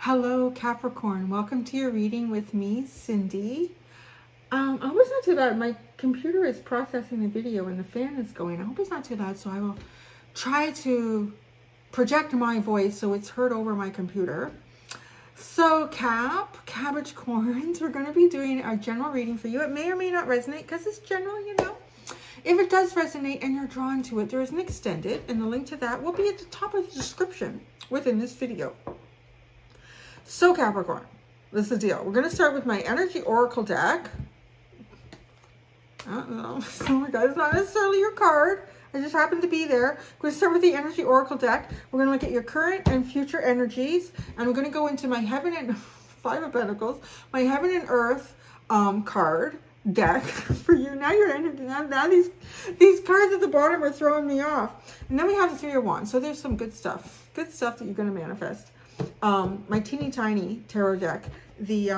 Hello, Capricorn. Welcome to your reading with me, Cindy. I hope it's not too loud. My computer is processing the video and the fan is going. I hope it's not too loud, so I will try to project my voice so it's heard over my computer. So, Capricorns, we're going to be doing our general reading for you. It may or may not resonate because it's general, you know. If it does resonate and you're drawn to it, there is an extended, and the link to that will be at the top of the description within this video. So Capricorn, this is the deal. We're going to start with my energy oracle deck. Oh my God, it's not necessarily your card. I just happened to be there. We're going to start with the energy oracle deck. We're going to look at your current and future energies. And we're going to go into my heaven and Five of Pentacles, my heaven and earth card deck for you. Now you're energy. Now these cards at the bottom are throwing me off. And then we have the Three of Wands. So there's some good stuff that you're going to manifest. My teeny tiny tarot deck, the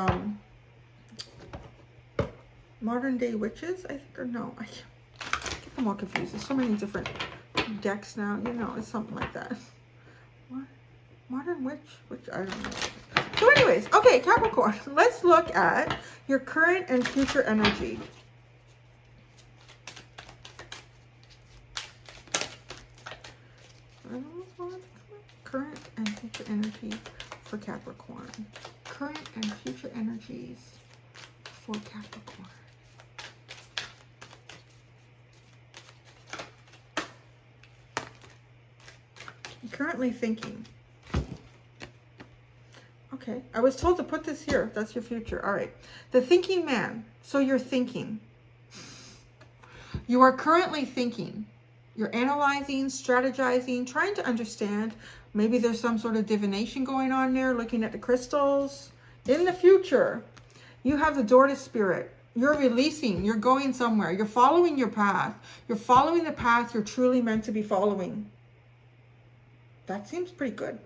modern day witches, I think, or no, I get them all confused. There's so many different decks now, you know, it's something like that. What? Modern witch? Which I don't know. So anyways, okay, Capricorn, let's look at your current and future energy. Current and future energy for Capricorn. Current and future energies for Capricorn. I'm currently thinking. Okay, I was told to put this here. That's your future. All right. The thinking man. So you're thinking. You are currently thinking. You're analyzing, strategizing, trying to understand. Maybe there's some sort of divination going on there, looking at the crystals. In the future, you have the door to spirit. You're releasing. You're going somewhere. You're following your path. You're following the path you're truly meant to be following. That seems pretty good.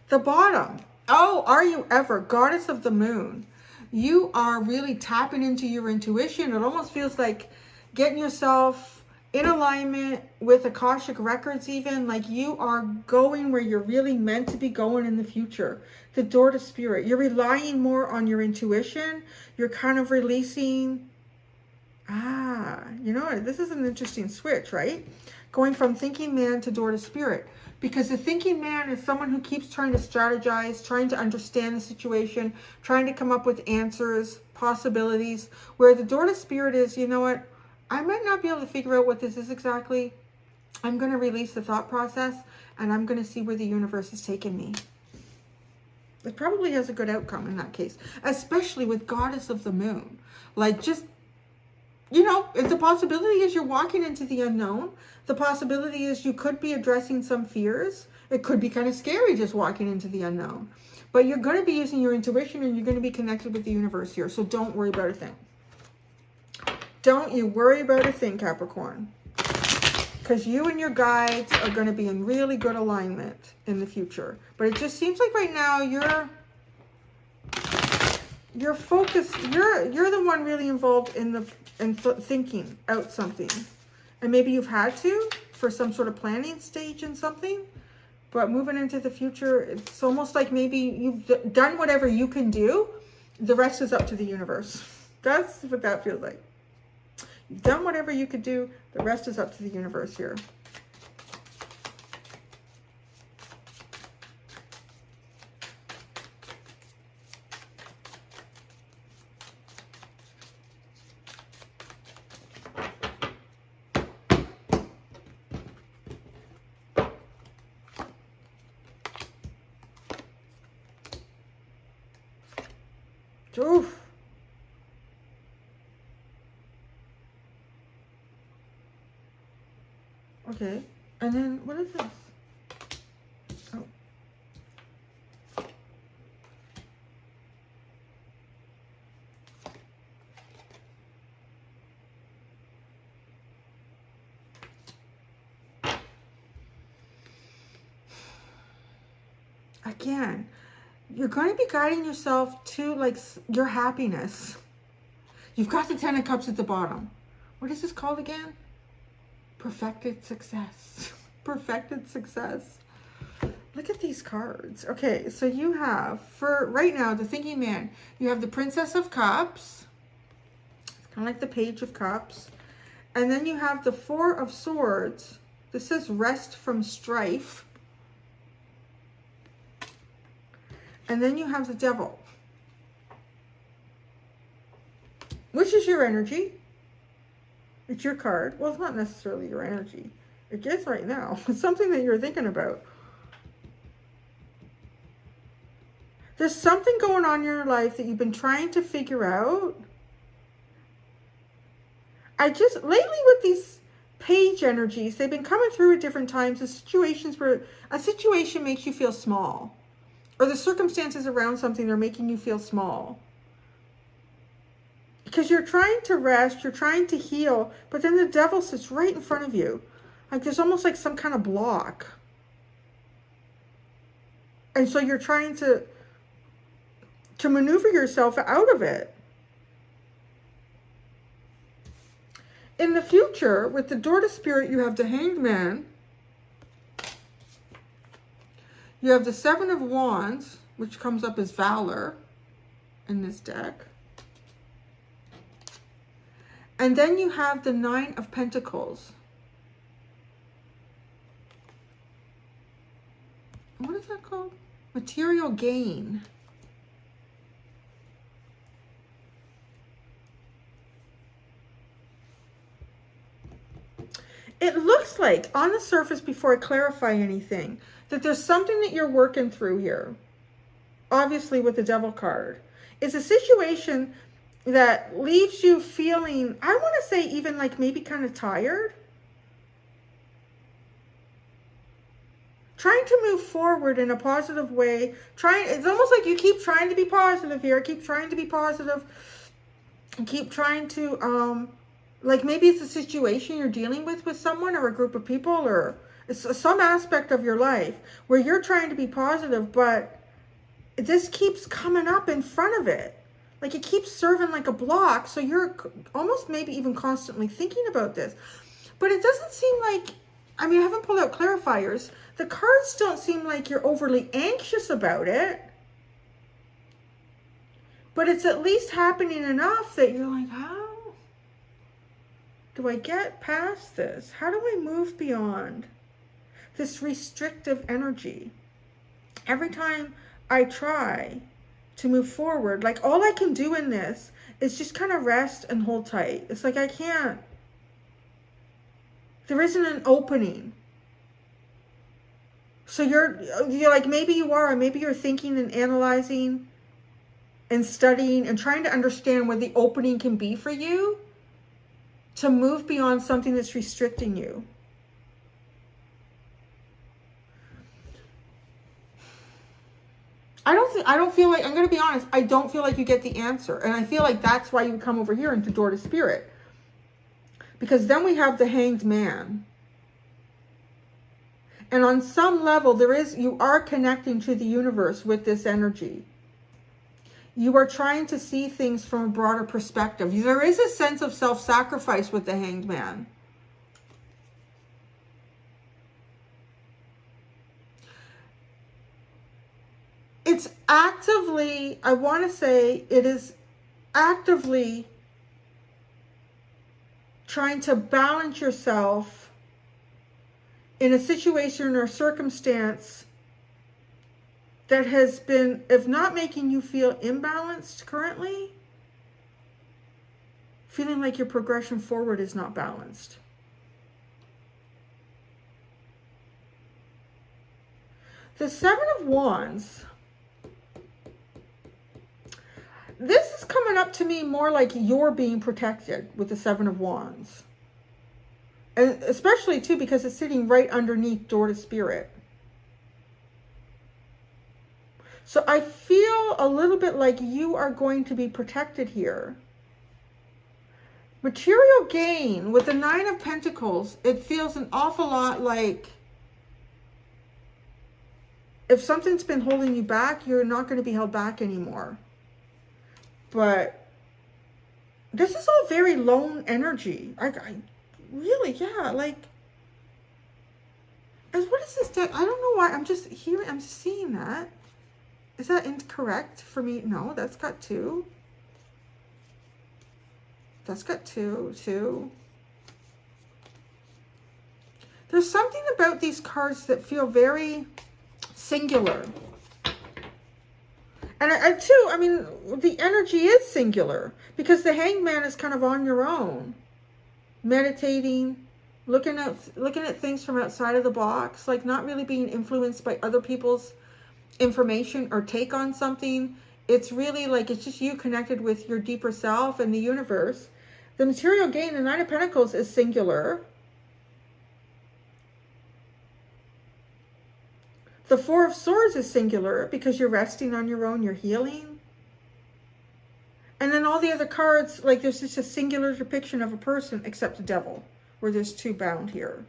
The bottom. Oh, are you ever? Goddess of the moon. You are really tapping into your intuition. It almost feels like getting yourself in alignment with Akashic records, even like you are going where you're really meant to be going in the future. The door to spirit. You're relying more on your intuition. You're kind of releasing. You know, this is an interesting switch, right? Going from thinking man to door to spirit. Because the thinking man is someone who keeps trying to strategize, trying to understand the situation, trying to come up with answers, possibilities. Where the door to spirit is, you know what? I might not be able to figure out what this is exactly. I'm going to release the thought process and I'm going to see where the universe is taking me. It probably has a good outcome in that case, especially with Goddess of the Moon. Like just, you know, the possibility is you're walking into the unknown. The possibility is you could be addressing some fears. It could be kind of scary just walking into the unknown. But you're going to be using your intuition and you're going to be connected with the universe here. So don't worry about a thing. Don't you worry about a thing, Capricorn. Because you and your guides are going to be in really good alignment in the future. But it just seems like right now you're focused. You're the one really involved in thinking out something. And maybe you've had to for some sort of planning stage in something. But moving into the future, it's almost like maybe you've done whatever you can do. The rest is up to the universe. That's what that feels like. You've done whatever you could do. The rest is up to the universe here. Oof. Okay, and then what is this? Oh. Again, you're going to be guiding yourself to like your happiness. You've got the Ten of Cups at the bottom. What is this called again? Perfected success. Perfected success. Look at these cards. Okay, so you have, for right now, the thinking man, you have the Princess of Cups. It's kind of like the Page of Cups. And then you have the Four of Swords. This says rest from strife. And then you have the Devil. Which is your energy. It's your card. Well, it's not necessarily your energy. It is right now. It's something that you're thinking about. There's something going on in your life that you've been trying to figure out. Lately with these page energies, they've been coming through at different times in situations where a situation makes you feel small. Or the circumstances around something are making you feel small. Because you're trying to rest, you're trying to heal, but then the devil sits right in front of you. Like there's almost like some kind of block. And so you're trying to maneuver yourself out of it. In the future, with the Door to Spirit, you have the Hanged Man. You have the Seven of Wands, which comes up as Valor in this deck. And then you have the Nine of Pentacles. What is that called? Material gain. It looks like, on the surface, before I clarify anything, that there's something that you're working through here. Obviously, with the Devil card. It's a situation that leaves you feeling, I want to say even like maybe kind of tired. Trying to move forward in a positive way. It's almost like you keep trying to be positive here. Keep trying to be positive. And keep trying to, like maybe it's a situation you're dealing with someone or a group of people, or it's some aspect of your life where you're trying to be positive, but this keeps coming up in front of it. Like it keeps serving like a block. So you're almost maybe even constantly thinking about this. But it doesn't seem like, I mean, I haven't pulled out clarifiers. The cards don't seem like you're overly anxious about it. But it's at least happening enough that you're like, how do I get past this? How do I move beyond this restrictive energy? Every time I try to move forward, like all I can do in this is just kind of rest and hold tight. It's like I can't. There isn't an opening. So you're like, maybe you are, or maybe you're thinking and analyzing and studying and trying to understand where the opening can be for you to move beyond something that's restricting you. I don't feel like, I'm going to be honest, I don't feel like you get the answer. And I feel like that's why you come over here into Door to Spirit. Because then we have the Hanged Man. And on some level, you are connecting to the universe with this energy. You are trying to see things from a broader perspective. There is a sense of self-sacrifice with the Hanged Man. It's actively, I want to say, it is actively trying to balance yourself in a situation or circumstance that has been, if not making you feel imbalanced currently, feeling like your progression forward is not balanced. The Seven of Wands, this is coming up to me more like you're being protected with the Seven of Wands. And especially too because it's sitting right underneath Door to Spirit. So I feel a little bit like you are going to be protected here. Material gain with the Nine of Pentacles, it feels an awful lot like if something's been holding you back, you're not going to be held back anymore. But this is all very lone energy. I really, yeah, like, And what is this deck? I don't know why. I'm just seeing that. Is that incorrect for me? No, that's got 2. That's got 2. There's something about these cards that feel very singular. And too, I mean, the energy is singular because the Hangman is kind of on your own, meditating, looking at things from outside of the box, like not really being influenced by other people's information or take on something. It's really like it's just you connected with your deeper self and the universe. The material gain, the Nine of Pentacles, is singular. The Four of Swords is singular because you're resting on your own, you're healing. And then all the other cards, like there's just a singular depiction of a person except the Devil, where there's 2 bound here.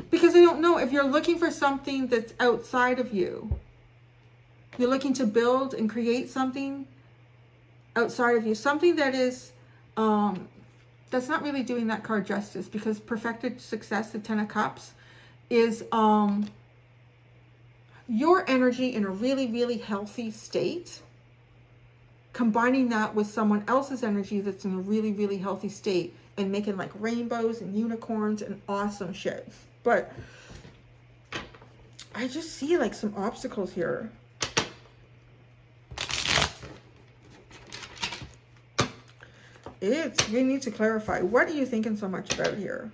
Because I don't know if you're looking for something that's outside of you. You're looking to build and create something outside of you. Something that is, that's not really doing that card justice, because perfected success, the 10 of Cups, is your energy in a really, really healthy state, combining that with someone else's energy that's in a really, really healthy state, and making like rainbows and unicorns and awesome shit. But I just see like some obstacles here. We need to clarify. What are you thinking so much about here?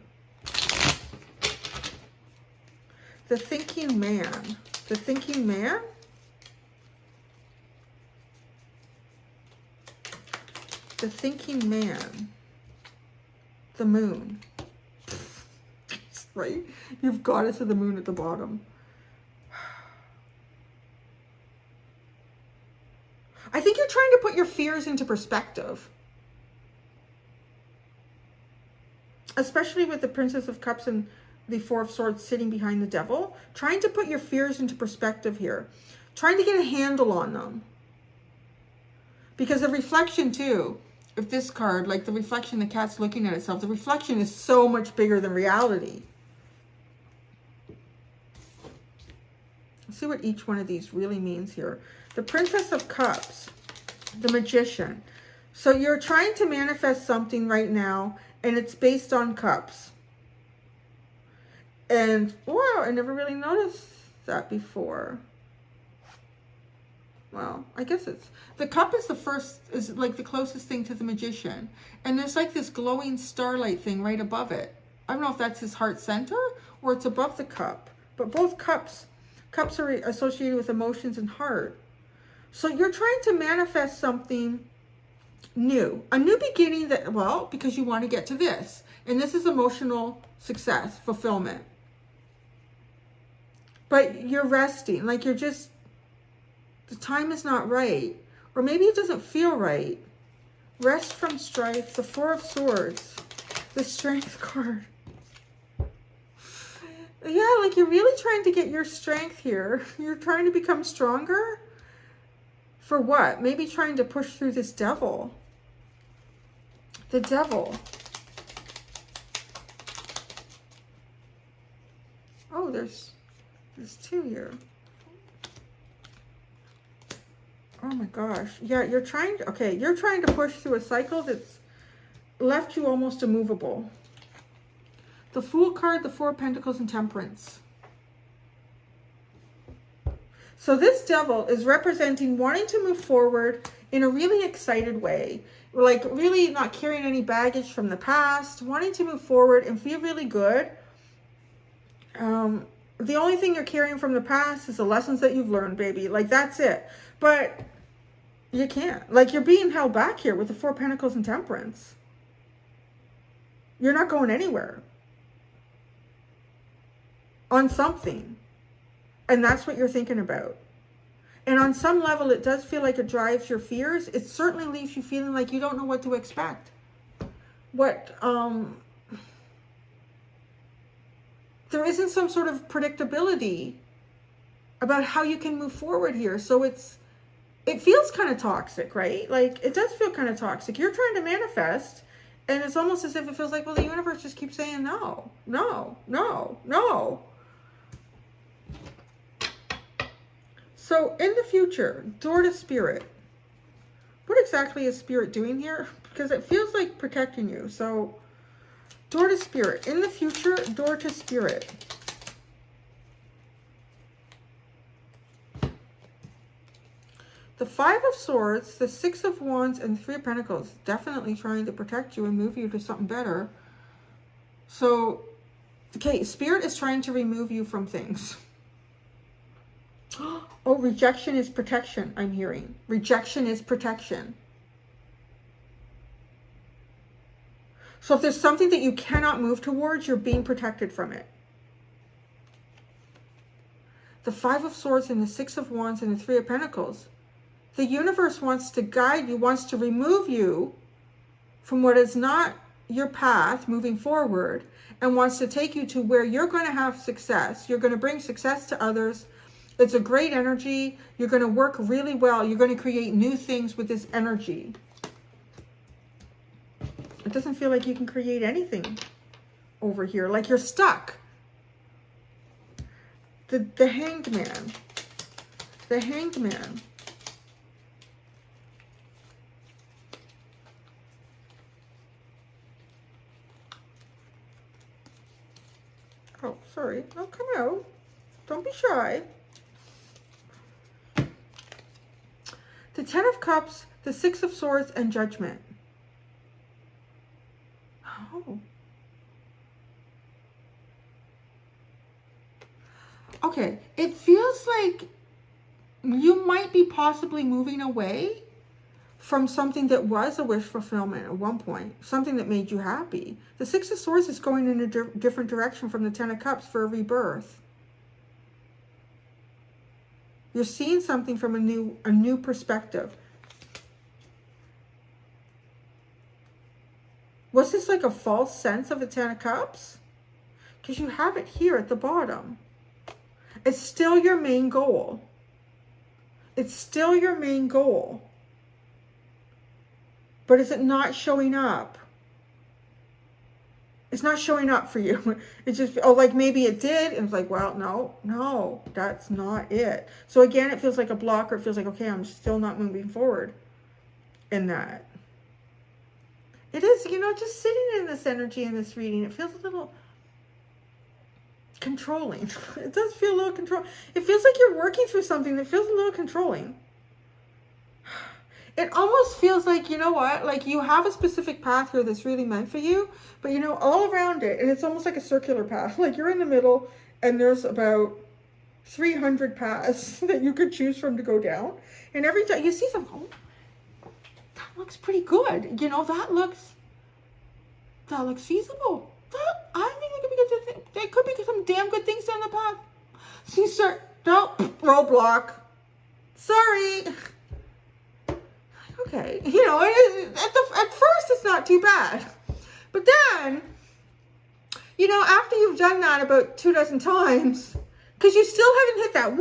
The thinking man. The thinking man? The thinking man. The moon. Right? You've Goddess of the Moon at the bottom. I think you're trying to put your fears into perspective. Especially with the Princess of Cups and the Four of Swords sitting behind the Devil. Trying to put your fears into perspective here. Trying to get a handle on them. Because the reflection too, if this card, like the reflection, the cat's looking at itself, the reflection is so much bigger than reality. Let's see what each one of these really means here. The Princess of Cups, the Magician. So you're trying to manifest something right now, and it's based on cups. And wow, I never really noticed that before. Well, I guess it's, the cup is the first, is like the closest thing to the Magician. And there's like this glowing starlight thing right above it. I don't know if that's his heart center or it's above the cup. But both cups are associated with emotions and heart. So you're trying to manifest something new. A new beginning that, well, because you want to get to this. And this is emotional success, fulfillment. But you're resting, like you're just, the time is not right. Or maybe it doesn't feel right. Rest from strife, the Four of Swords, the Strength card. Yeah, like you're really trying to get your strength here. You're trying to become stronger. For what? Maybe trying to push through this Devil. The Devil. Oh, there's 2 here. Oh my gosh. Yeah, you're trying to, okay, you're trying to push through a cycle that's left you almost immovable. The Fool card, the Four of Pentacles, and Temperance. So this Devil is representing wanting to move forward in a really excited way. Like really not carrying any baggage from the past, wanting to move forward and feel really good. The only thing you're carrying from the past is the lessons that you've learned, baby. Like that's it. But you can't. Like you're being held back here with the Four of Pentacles and Temperance. You're not going anywhere. On something. And that's what you're thinking about. And on some level, it does feel like it drives your fears. It certainly leaves you feeling like you don't know what to expect. There isn't some sort of predictability about how you can move forward here. So it feels kind of toxic, right? Like it does feel kind of toxic. You're trying to manifest And it's almost as if it feels like, well, the universe just keeps saying no, no, no, no. So in the future, door to spirit. What exactly is spirit doing here? Because it feels like protecting you. So door to spirit. In the future, door to spirit. The Five of Swords, the Six of Wands, and the Three of Pentacles. Definitely trying to protect you and move you to something better. So, okay, Spirit is trying to remove you from things. Oh, rejection is protection, I'm hearing. Rejection is protection. So if there's something that you cannot move towards, you're being protected from it. The Five of Swords and the Six of Wands and the Three of Pentacles. The universe wants to guide you, wants to remove you from what is not your path moving forward, and wants to take you to where you're going to have success. You're going to bring success to others. It's a great energy. You're going to work really well. You're going to create new things with this energy. It doesn't feel like you can create anything over here, like you're stuck. The Hanged Man. The Hanged Man. Oh, sorry. Oh, come out. Don't be shy. The Ten of Cups, the Six of Swords, and Judgment. Oh. Okay. It feels like you might be possibly moving away from something that was a wish fulfillment at one point, something that made you happy. The Six of Swords is going in a different direction from the Ten of Cups for a rebirth. You're seeing something from a new perspective. Was this like a false sense of the Ten of Cups? Because you have it here at the bottom. It's still your main goal. It's still your main goal. But is it not showing up? It's not showing up for you. It's just, oh, like maybe it did. And it's like, well, no, that's not it. So again, it feels like a blocker. It feels like, okay, I'm still not moving forward in that. It is, you know, just sitting in this energy in this reading, it feels a little controlling. It does feel a little controlling. It feels like you're working through something that feels a little controlling. It almost feels like, you know what, like you have a specific path here that's really meant for you, but you know, all around it, and it's almost like a circular path. Like you're in the middle and there's about 300 paths that you could choose from to go down. And every time you see something, oh, that looks pretty good. You know, that looks feasible. I think there could be some damn good things down the path. So you start, nope, roadblock. Sorry. Okay, you know, at first it's not too bad. But then, you know, after you've done that about 24 times, because you still haven't hit that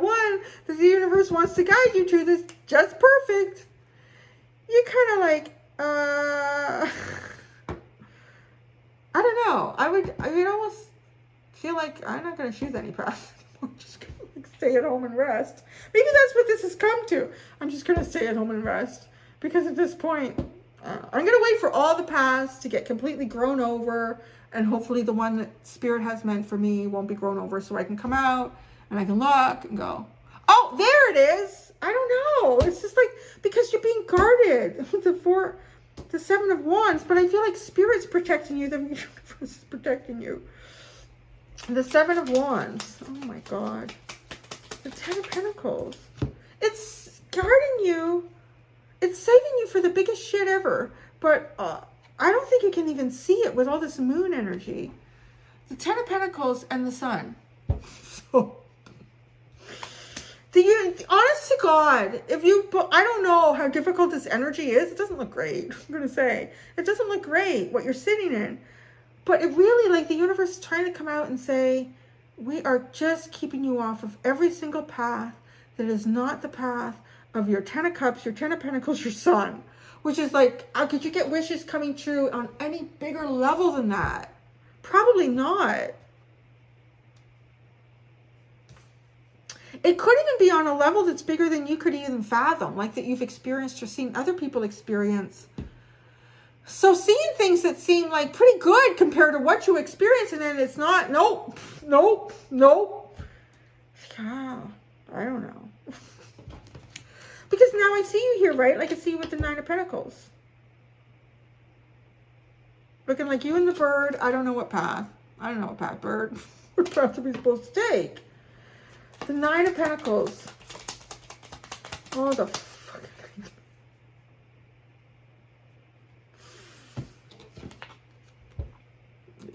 one that the universe wants to guide you to that's just perfect, you're kind of like, I don't know. I would almost feel like I'm not going to choose any path. I'm just going to like stay at home and rest. Maybe that's what this has come to. I'm just going to stay at home and rest. Because at this point, I'm going to wait for all the paths to get completely grown over. And hopefully the one that Spirit has meant for me won't be grown over. So I can come out and I can look and go, oh, there it is. I don't know. It's just like, because you're being guarded. The Seven of Wands. But I feel like Spirit's protecting you. The universe is protecting you. The Seven of Wands. Oh my God. The Ten of Pentacles. It's guarding you. It's saving you for the biggest shit ever. But I don't think you can even see it with all this moon energy. The Ten of Pentacles and the Sun. So, honest to God, I don't know how difficult this energy is. It doesn't look great. I'm going to say. It doesn't look great what you're sitting in. But it really, like the universe is trying to come out and say, we are just keeping you off of every single path that is not the path of your Ten of Cups, your Ten of Pentacles, your Sun. which is like, could you get wishes coming true on any bigger level than that? Probably not. It could even be on a level that's bigger than you could even fathom, like that you've experienced or seen other people experience. So seeing things that seem like pretty good compared to what you experience, and then it's not, nope, nope, nope. Yeah, I don't know. Because now I see you here, right? Like I see you with the Nine of Pentacles. Looking like you and the bird. I don't know what path. I don't know what path, bird. What path are we supposed to take? The Nine of Pentacles. Oh, the fucking thing.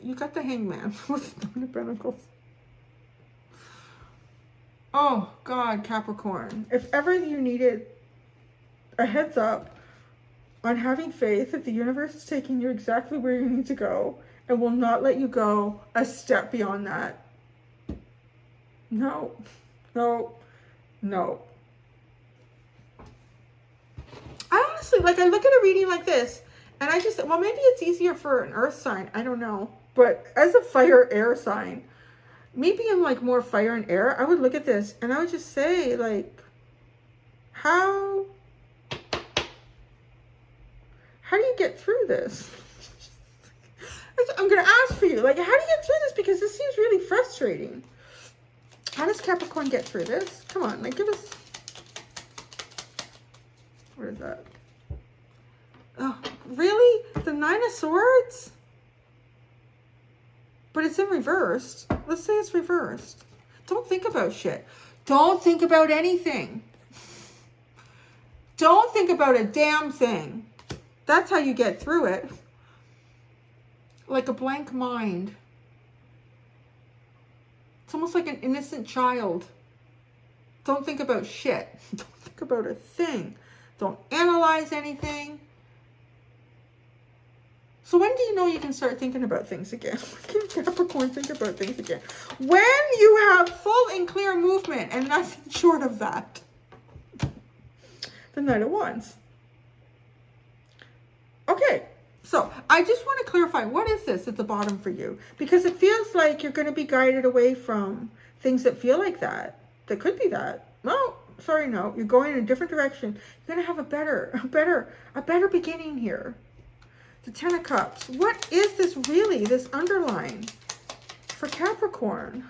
You got the Hangman with the Nine of Pentacles. Oh, God, Capricorn. If ever you needed a heads up on having faith that the universe is taking you exactly where you need to go and will not let you go a step beyond that. No, no, no. I honestly, like, I look at a reading like this and I just, well, maybe it's easier for an earth sign. I don't know. But as a fire air sign, maybe I'm like more fire and air. I would look at this and I would just say, like, how do you get through this? I'm going to ask for you, like, how do you get through this? Because this seems really frustrating. How does Capricorn get through this? Come on, like, give us, where is that? Oh, really? The Nine of Swords? But it's in reversed. Let's say it's reversed. Don't think about shit. Don't think about anything. Don't think about a damn thing. That's how you get through it. Like a blank mind. It's almost like an innocent child. Don't think about shit. Don't think about a thing. Don't analyze anything. So when do you know you can start thinking about things again? When can Capricorn think about things again? When you have full and clear movement and nothing short of that. The Knight of Wands. Okay, so I just want to clarify, what is this at the bottom for you? Because it feels like you're going to be guided away from things that feel like that. That could be that. No, sorry, no. You're going in a different direction. You're going to have a better beginning here. The Ten of Cups. What is this really, this underline for Capricorn?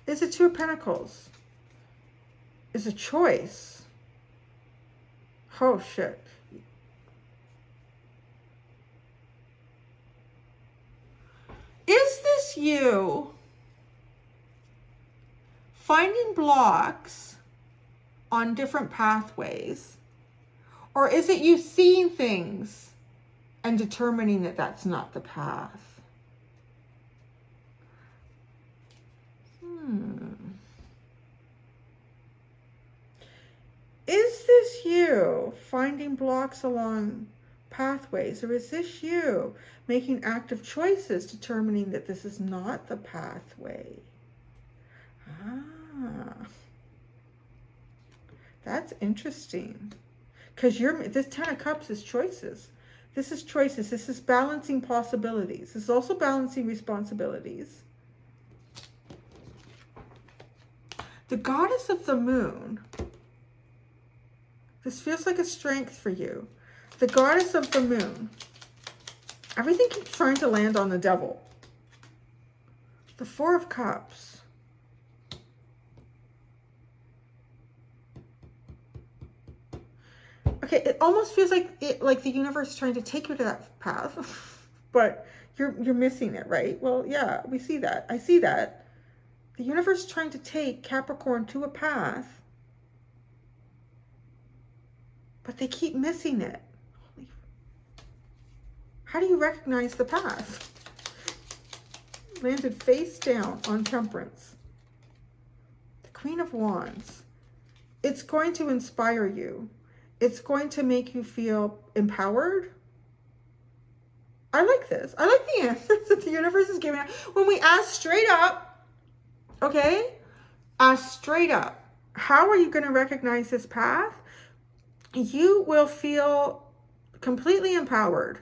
Is it Two of Pentacles? Is a choice? Oh, shit. Is this you finding blocks on different pathways? Or is it you seeing things and determining that that's not the path? Is this you finding blocks along pathways? Or is this you making active choices, determining that this is not the pathway? That's interesting. Because this Ten of Cups is choices. This is choices. This is balancing possibilities. This is also balancing responsibilities. The Goddess of the Moon. This feels like a strength for you. The Goddess of the Moon. Everything keeps trying to land on the Devil. The Four of Cups. Okay, it almost feels like the universe is trying to take you to that path, but you're missing it, right? Well, yeah, we see that. I see that. The universe is trying to take Capricorn to a path, but they keep missing it. How do you recognize the path? Landed face down on Temperance. The Queen of Wands. It's going to inspire you. It's going to make you feel empowered. I like this. I like the answers that the universe is giving us. When we ask straight up, okay? Ask straight up. How are you going to recognize this path? You will feel completely empowered.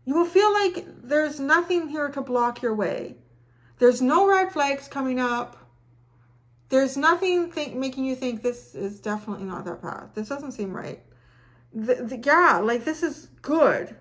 You will feel like there's nothing here to block your way. There's no red flags coming up. There's nothing making you think this is definitely not that path. This doesn't seem right. Yeah, like this is good.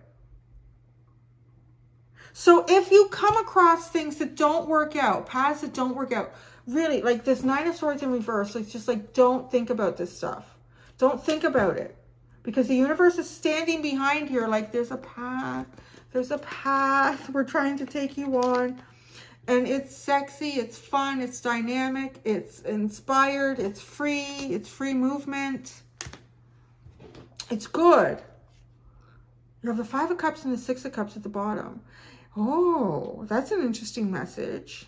So if you come across things that don't work out, paths that don't work out, really, like this Nine of Swords in reverse, it's just like, don't think about this stuff. Don't think about it. Because the universe is standing behind here like there's a path. There's a path we're trying to take you on. And it's sexy, it's fun, it's dynamic, it's inspired, it's free movement. It's good. You have the Five of Cups and the Six of Cups at the bottom. Oh, that's an interesting message.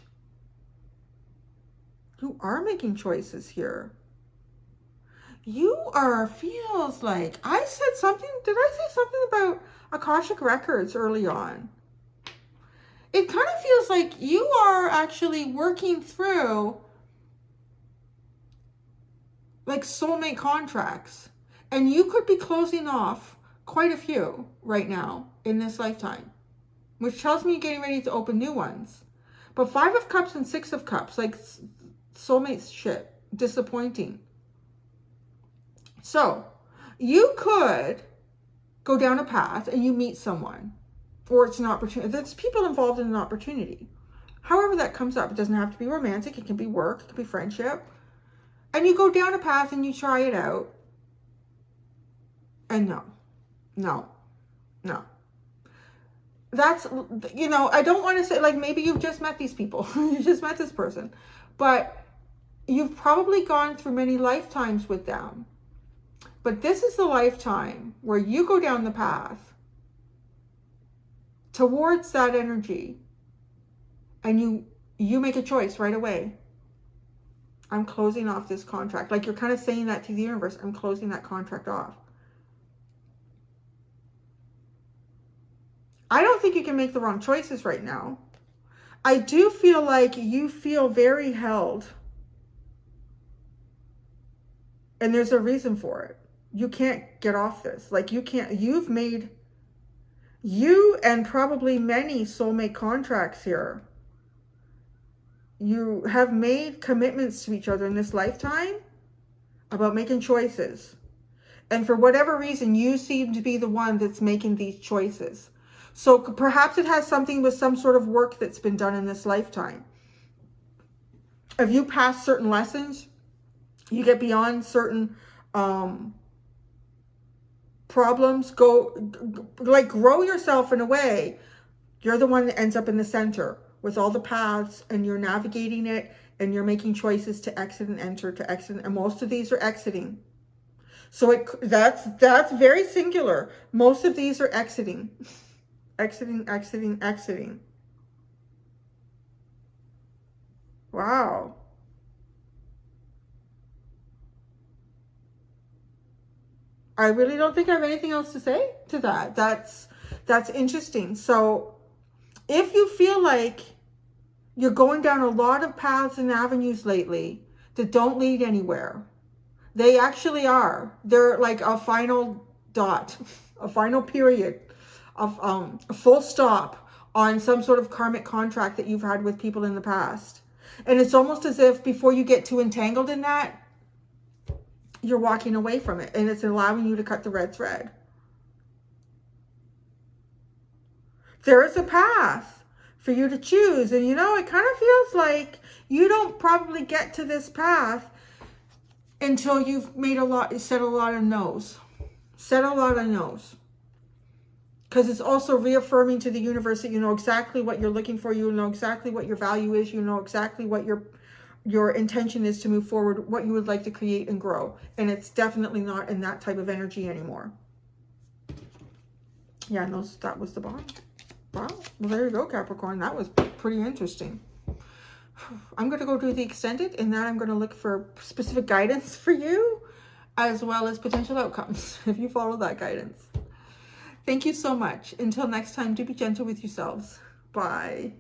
You are making choices here. You feels like, I said something, did I say something about Akashic Records early on? It kind of feels like you are actually working through like soulmate contracts. And you could be closing off quite a few right now in this lifetime. Which tells me you're getting ready to open new ones. But Five of Cups and Six of Cups, like soulmate shit, disappointing. So, you could go down a path and you meet someone. Or it's an opportunity. There's people involved in an opportunity. However that comes up. It doesn't have to be romantic. It can be work. It can be friendship. And you go down a path and you try it out. And no. That's, you know, I don't want to say, like, maybe you've just met these people. You just met this person. But you've probably gone through many lifetimes with them. But this is the lifetime where you go down the path towards that energy, and you make a choice right away. I'm closing off this contract. Like you're kind of saying that to the universe. I'm closing that contract off. I don't think you can make the wrong choices right now. I do feel like you feel very held. And there's a reason for it. You can't get off this. Like you've made, you and probably many soulmate contracts here. You have made commitments to each other in this lifetime about making choices. And for whatever reason, you seem to be the one that's making these choices. So perhaps it has something with some sort of work that's been done in this lifetime. If you pass certain lessons, you get beyond certain problems, grow yourself in a way. You're the one that ends up in the center with all the paths, and you're navigating it, and you're making choices to exit and enter, to exit, and most of these are exiting. So that's very singular. Most of these are exiting. Exiting. Wow. I really don't think I have anything else to say to that. That's interesting. So if you feel like you're going down a lot of paths and avenues lately that don't lead anywhere, they actually are. They're like a final dot, a final period, of a full stop on some sort of karmic contract that you've had with people in the past. And it's almost as if before you get too entangled in that, you're walking away from it, and it's allowing you to cut the red thread. There is a path for you to choose. And you know, it kind of feels like you don't probably get to this path until you've said a lot of no's. Said a lot of no's. Because it's also reaffirming to the universe that you know exactly what you're looking for. You know exactly what your value is. You know exactly what your intention is to move forward, what you would like to create and grow. And it's definitely not in that type of energy anymore. Yeah, no, that was the bottom. Wow. Well, there you go, Capricorn. That was pretty interesting. I'm going to go do the extended, and then I'm going to look for specific guidance for you, as well as potential outcomes, if you follow that guidance. Thank you so much. Until next time, do be gentle with yourselves. Bye.